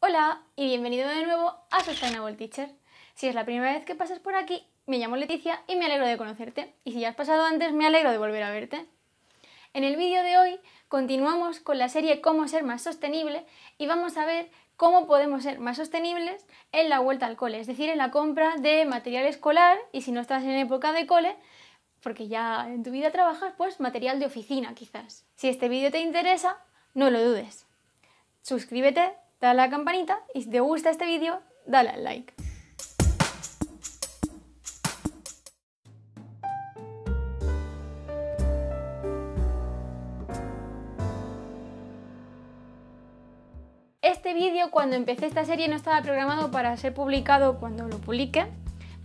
Hola y bienvenido de nuevo a Sustainable Teacher. Si es la primera vez que pasas por aquí, me llamo Leticia y me alegro de conocerte. Y si ya has pasado antes, me alegro de volver a verte. En el vídeo de hoy continuamos con la serie Cómo ser más sostenible y vamos a ver cómo podemos ser más sostenibles en la vuelta al cole, es decir, en la compra de material escolar y si no estás en época de cole, porque ya en tu vida trabajas, pues material de oficina quizás. Si este vídeo te interesa, no lo dudes. Suscríbete, dale a la campanita y si te gusta este vídeo, dale al like. Este vídeo, cuando empecé esta serie, no estaba programado para ser publicado cuando lo publique,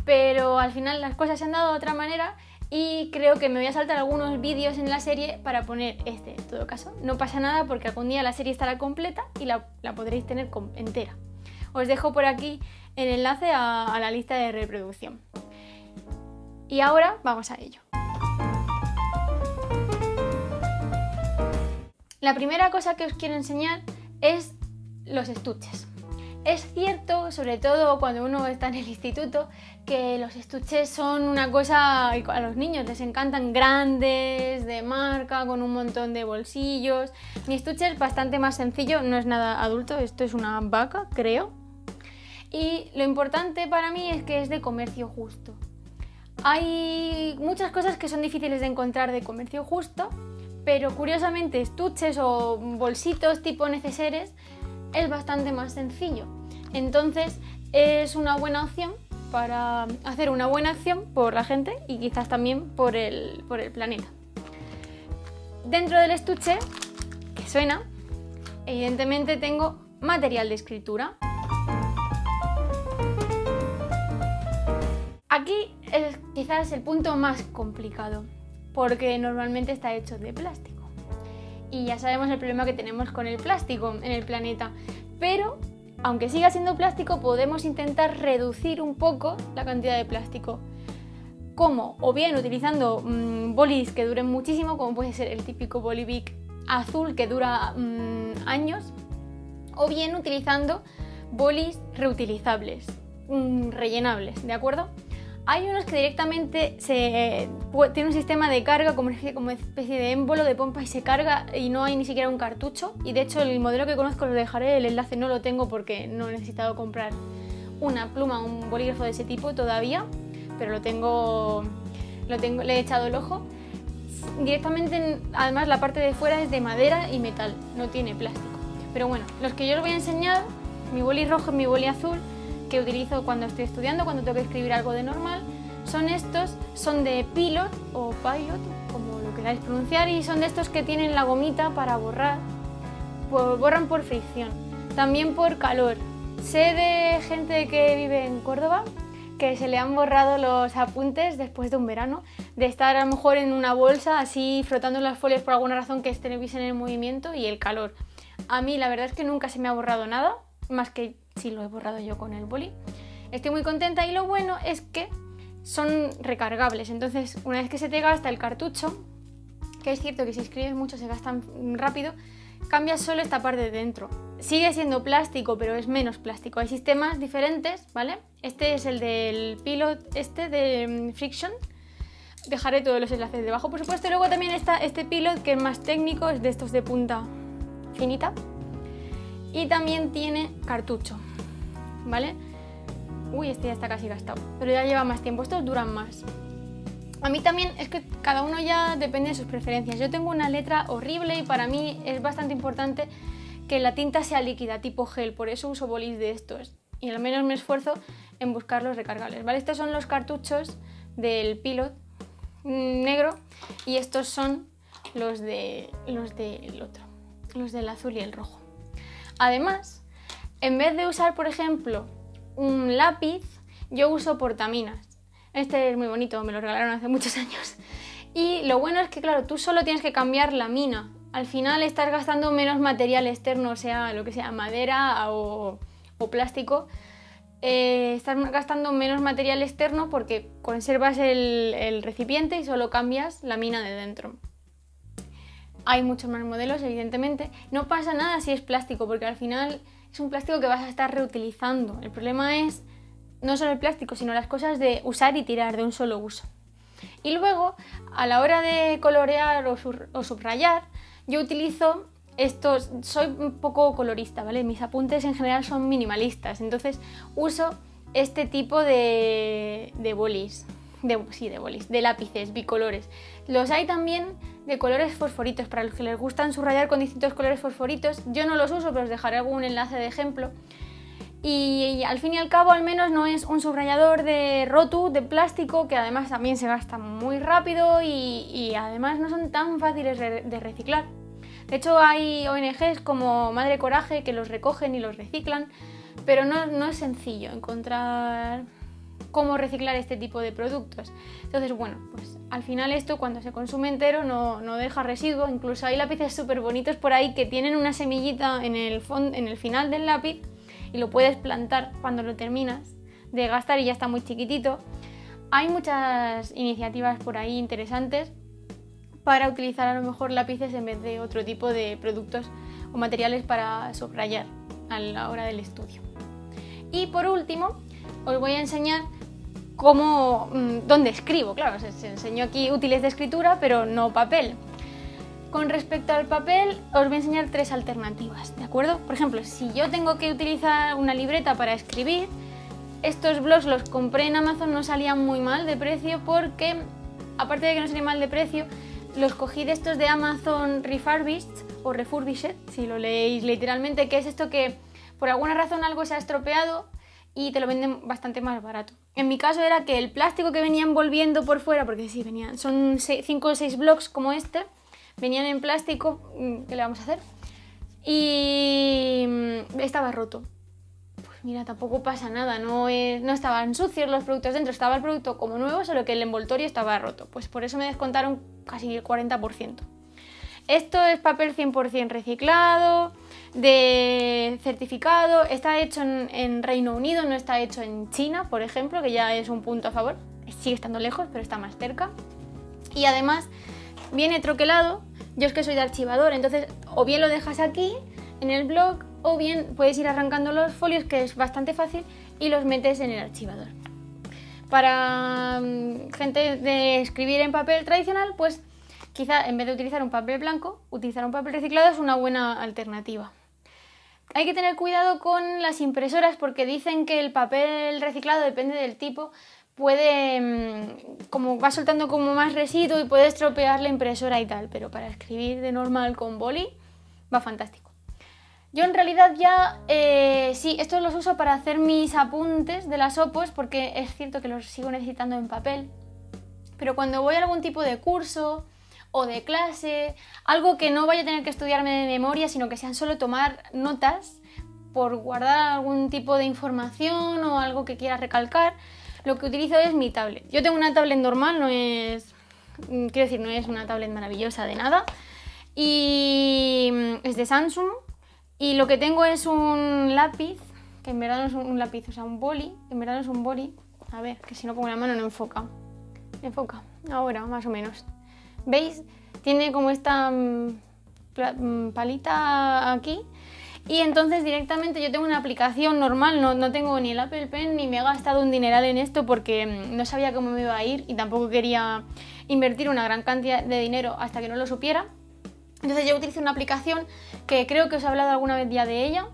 pero al final las cosas se han dado de otra manera y creo que me voy a saltar algunos vídeos en la serie para poner este. En todo caso, no pasa nada porque algún día la serie estará completa y la podréis tener entera. Os dejo por aquí el enlace a la lista de reproducción. Y ahora vamos a ello. La primera cosa que os quiero enseñar es los estuches. Es cierto, sobre todo cuando uno está en el instituto, que los estuches son una cosa, a los niños les encantan, grandes, de marca, con un montón de bolsillos. Mi estuche es bastante más sencillo, no es nada adulto, esto es una vaca, creo. Y lo importante para mí es que es de comercio justo. Hay muchas cosas que son difíciles de encontrar de comercio justo, pero curiosamente estuches o bolsitos tipo neceseres es bastante más sencillo. Entonces es una buena opción para hacer una buena acción por la gente y quizás también por el planeta. Dentro del estuche, que suena, evidentemente tengo material de escritura. Aquí es quizás el punto más complicado, porque normalmente está hecho de plástico. Y ya sabemos el problema que tenemos con el plástico en el planeta. Pero, aunque siga siendo plástico, podemos intentar reducir un poco la cantidad de plástico. ¿Cómo? O bien utilizando bolis que duren muchísimo, como puede ser el típico Bolivic azul que dura años, o bien utilizando bolis reutilizables, rellenables, ¿de acuerdo? Hay unos que directamente tienen un sistema de carga como especie de émbolo de pompa y se carga y no hay ni siquiera un cartucho. Y de hecho el modelo que conozco, lo dejaré, el enlace no lo tengo porque no he necesitado comprar una pluma o un bolígrafo de ese tipo todavía, pero le he echado el ojo. Directamente, además la parte de fuera es de madera y metal, no tiene plástico. Pero bueno, los que yo os voy a enseñar, mi boli rojo y mi boli azul, que utilizo cuando estoy estudiando, cuando tengo que escribir algo de normal, son estos, son de Pilot o Pilot, como lo queráis pronunciar, y son de estos que tienen la gomita para borrar, borran por fricción, también por calor. Sé de gente que vive en Córdoba que se le han borrado los apuntes después de un verano, de estar a lo mejor en una bolsa así frotando las folias por alguna razón que estuviesen en el movimiento y el calor. A mí la verdad es que nunca se me ha borrado nada, más que si lo he borrado yo con el boli. Estoy muy contenta y lo bueno es que son recargables, entonces una vez que se te gasta el cartucho, que es cierto que si escribes mucho se gastan rápido, cambias solo esta parte de dentro. Sigue siendo plástico, pero es menos plástico. Hay sistemas diferentes, ¿vale? Este es el del Pilot, de Friction. Dejaré todos los enlaces debajo, por supuesto. Y luego también está este Pilot, que es más técnico, es de estos de punta finita. Y también tiene cartucho, ¿vale? Uy, este ya está casi gastado, pero ya lleva más tiempo, estos duran más. A mí también es que cada uno ya depende de sus preferencias. Yo tengo una letra horrible y para mí es bastante importante que la tinta sea líquida, tipo gel, por eso uso bolis de estos. Y al menos me esfuerzo en buscar los recargables, ¿vale? Estos son los cartuchos del Pilot negro y estos son los del otro, los del azul y el rojo. Además, en vez de usar, por ejemplo, un lápiz, yo uso portaminas. Este es muy bonito, me lo regalaron hace muchos años. Y lo bueno es que, claro, tú solo tienes que cambiar la mina. Al final estás gastando menos material externo, sea lo que sea, madera o plástico. Estás gastando menos material externo porque conservas el recipiente y solo cambias la mina de dentro. Hay muchos más modelos, evidentemente. No pasa nada si es plástico, porque al final es un plástico que vas a estar reutilizando. El problema es no solo el plástico, sino las cosas de usar y tirar, de un solo uso. Y luego, a la hora de colorear o subrayar, yo utilizo estos, soy un poco colorista, ¿vale? Mis apuntes en general son minimalistas, entonces uso este tipo de bolis, de lápices bicolores. Los hay también de colores fosforitos, para los que les gustan subrayar con distintos colores fosforitos. Yo no los uso, pero os dejaré algún enlace de ejemplo. Y al fin y al cabo, al menos no es un subrayador de Rotu, de plástico, que además también se gasta muy rápido y además no son tan fáciles de reciclar. De hecho, hay ONGs como Madre Coraje que los recogen y los reciclan, pero no es sencillo encontrar cómo reciclar este tipo de productos. Entonces, bueno, pues al final esto cuando se consume entero no deja residuo. Incluso hay lápices súper bonitos por ahí que tienen una semillita en el final del lápiz y lo puedes plantar cuando lo terminas de gastar y ya está muy chiquitito. Hay muchas iniciativas por ahí interesantes para utilizar a lo mejor lápices en vez de otro tipo de productos o materiales para subrayar a la hora del estudio. Y por último, os voy a enseñar dónde escribo. Claro, os enseño aquí útiles de escritura, pero no papel. Con respecto al papel, os voy a enseñar 3 alternativas, ¿de acuerdo? Por ejemplo, si yo tengo que utilizar una libreta para escribir, estos blogs los compré en Amazon, no salían muy mal de precio porque, aparte de que no salían mal de precio, los cogí de estos de Amazon Refurbished o Refurbished, si lo leéis literalmente, que es esto que por alguna razón algo se ha estropeado y te lo venden bastante más barato. En mi caso era que el plástico que venía envolviendo por fuera, porque sí, son 5 o 6 blogs como este, venían en plástico, ¿qué le vamos a hacer? Y estaba roto. Pues mira, tampoco pasa nada, no estaban sucios los productos dentro, estaba el producto como nuevo, solo que el envoltorio estaba roto. Pues por eso me descontaron casi el 40%. Esto es papel 100% reciclado, de certificado, está hecho en Reino Unido, no está hecho en China, por ejemplo, que ya es un punto a favor. Sigue estando lejos, pero está más cerca. Y además viene troquelado. Yo es que soy de archivador, entonces o bien lo dejas aquí en el blog o bien puedes ir arrancando los folios, que es bastante fácil, y los metes en el archivador. Para gente de escribir en papel tradicional, pues quizá en vez de utilizar un papel blanco, utilizar un papel reciclado es una buena alternativa. Hay que tener cuidado con las impresoras porque dicen que el papel reciclado, depende del tipo, como va soltando como más residuo y puede estropear la impresora y tal, pero para escribir de normal con boli va fantástico. Yo en realidad ya, sí, estos los uso para hacer mis apuntes de las opos porque es cierto que los sigo necesitando en papel, pero cuando voy a algún tipo de curso o de clase, algo que no vaya a tener que estudiarme de memoria, sino que sean solo tomar notas por guardar algún tipo de información o algo que quiera recalcar, lo que utilizo es mi tablet. Yo tengo una tablet normal, no es una tablet maravillosa de nada, y es de Samsung, y lo que tengo es un lápiz, que en verdad no es un lápiz, o sea, un boli, que en verdad no es un boli. A ver, que si no pongo la mano no enfoca. Enfoca, ahora, más o menos. ¿Veis? Tiene como esta palita aquí. Y entonces directamente yo tengo una aplicación normal, no tengo ni el Apple Pen ni me he gastado un dineral en esto porque no sabía cómo me iba a ir y tampoco quería invertir una gran cantidad de dinero hasta que no lo supiera. Entonces yo utilizo una aplicación que creo que os he hablado alguna vez ya de ella,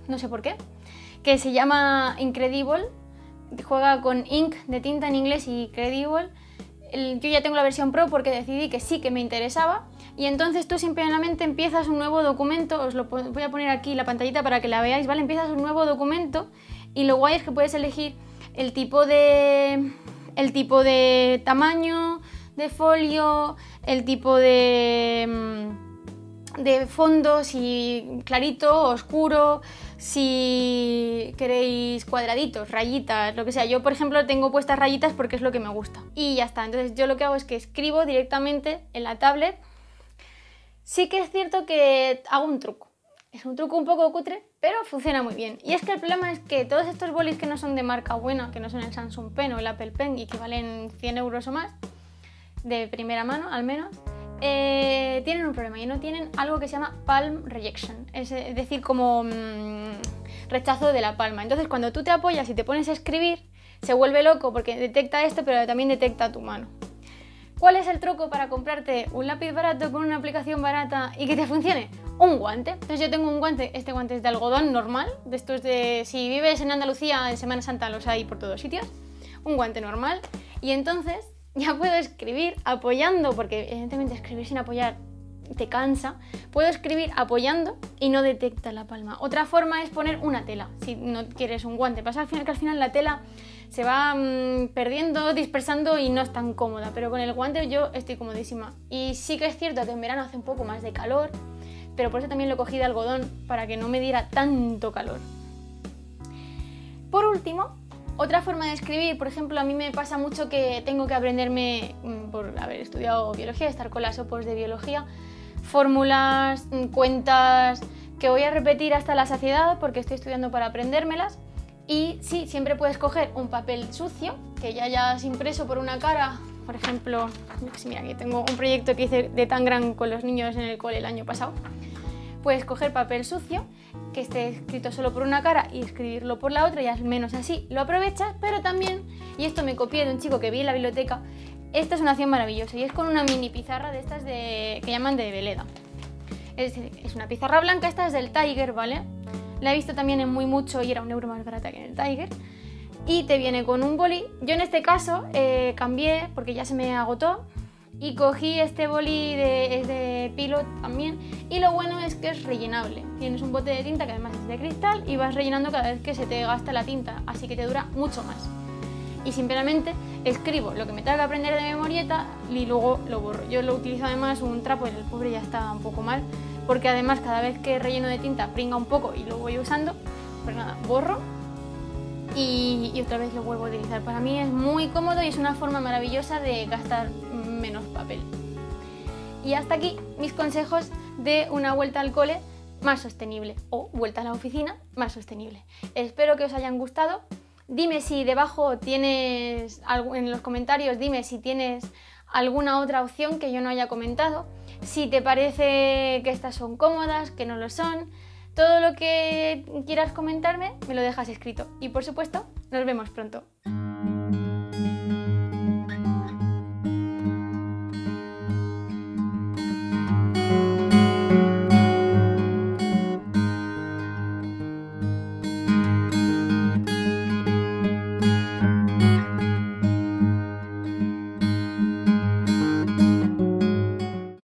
no sé por qué, que se llama Incredible, juega con ink de tinta en inglés y Credible. Yo ya tengo la versión Pro porque decidí que sí que me interesaba y entonces tú simplemente empiezas un nuevo documento, os lo voy a poner aquí la pantallita para que la veáis, ¿vale? Empiezas un nuevo documento y lo guay es que puedes elegir el tipo de tamaño de folio, el tipo de fondo, si clarito o oscuro, si queréis cuadraditos, rayitas, lo que sea. Yo, por ejemplo, tengo puestas rayitas porque es lo que me gusta. Y ya está. Entonces yo lo que hago es que escribo directamente en la tablet. Sí que es cierto que hago un truco. Es un truco un poco cutre, pero funciona muy bien. Y es que el problema es que todos estos bolis que no son de marca buena, que no son el Samsung Pen o el Apple Pen y que valen 100 euros o más, de primera mano al menos, tienen un problema y no tienen algo que se llama palm rejection, es decir, como rechazo de la palma. Entonces cuando tú te apoyas y te pones a escribir, se vuelve loco porque detecta esto, pero también detecta tu mano. ¿Cuál es el truco para comprarte un lápiz barato con una aplicación barata y que te funcione? Un guante. Entonces yo tengo un guante, este guante es de algodón normal, de estos de... Si vives en Andalucía, en Semana Santa los hay por todos sitios. Un guante normal. Y entonces ya puedo escribir apoyando, porque evidentemente escribir sin apoyar te cansa. Puedo escribir apoyando y no detecta la palma. Otra forma es poner una tela, si no quieres un guante. Pasa que al final la tela se va perdiendo, dispersando y no es tan cómoda, pero con el guante yo estoy comodísima. Y sí que es cierto que en verano hace un poco más de calor, pero por eso también lo cogí de algodón, para que no me diera tanto calor. Por último, otra forma de escribir, por ejemplo, a mí me pasa mucho que tengo que aprenderme, por haber estudiado biología, estar con las opos de biología, fórmulas, cuentas que voy a repetir hasta la saciedad porque estoy estudiando para aprendérmelas. Y sí, siempre puedes coger un papel sucio que ya hayas impreso por una cara. Por ejemplo, mira, aquí tengo un proyecto que hice de Tangram con los niños en el cole el año pasado. Puedes coger papel sucio que esté escrito solo por una cara y escribirlo por la otra, y al menos así lo aprovechas. Pero también, y esto me copié de un chico que vi en la biblioteca, esta es una opción maravillosa y es con una mini pizarra de estas que llaman de veleda. Es una pizarra blanca, esta es del Tiger, ¿vale? La he visto también en Muy Mucho y era €1 más barata que en el Tiger. Y te viene con un boli. Yo en este caso cambié porque ya se me agotó y cogí este boli es de Pilot también. Y lo bueno es que es rellenable. Tienes un bote de tinta que además es de cristal y vas rellenando cada vez que se te gasta la tinta, así que te dura mucho más. Y simplemente escribo lo que me tenga que aprender de memorieta y luego lo borro. Yo lo utilizo además un trapo, el pobre ya está un poco mal, porque además cada vez que relleno de tinta pringa un poco y lo voy usando. Pues nada, borro y otra vez lo vuelvo a utilizar. Para mí es muy cómodo y es una forma maravillosa de gastar menos papel. Y hasta aquí mis consejos de una vuelta al cole más sostenible o vuelta a la oficina más sostenible. Espero que os hayan gustado. Dime si debajo tienes, en los comentarios, dime si tienes alguna otra opción que yo no haya comentado. Si te parece que estas son cómodas, que no lo son. Todo lo que quieras comentarme me lo dejas escrito. Y por supuesto, nos vemos pronto.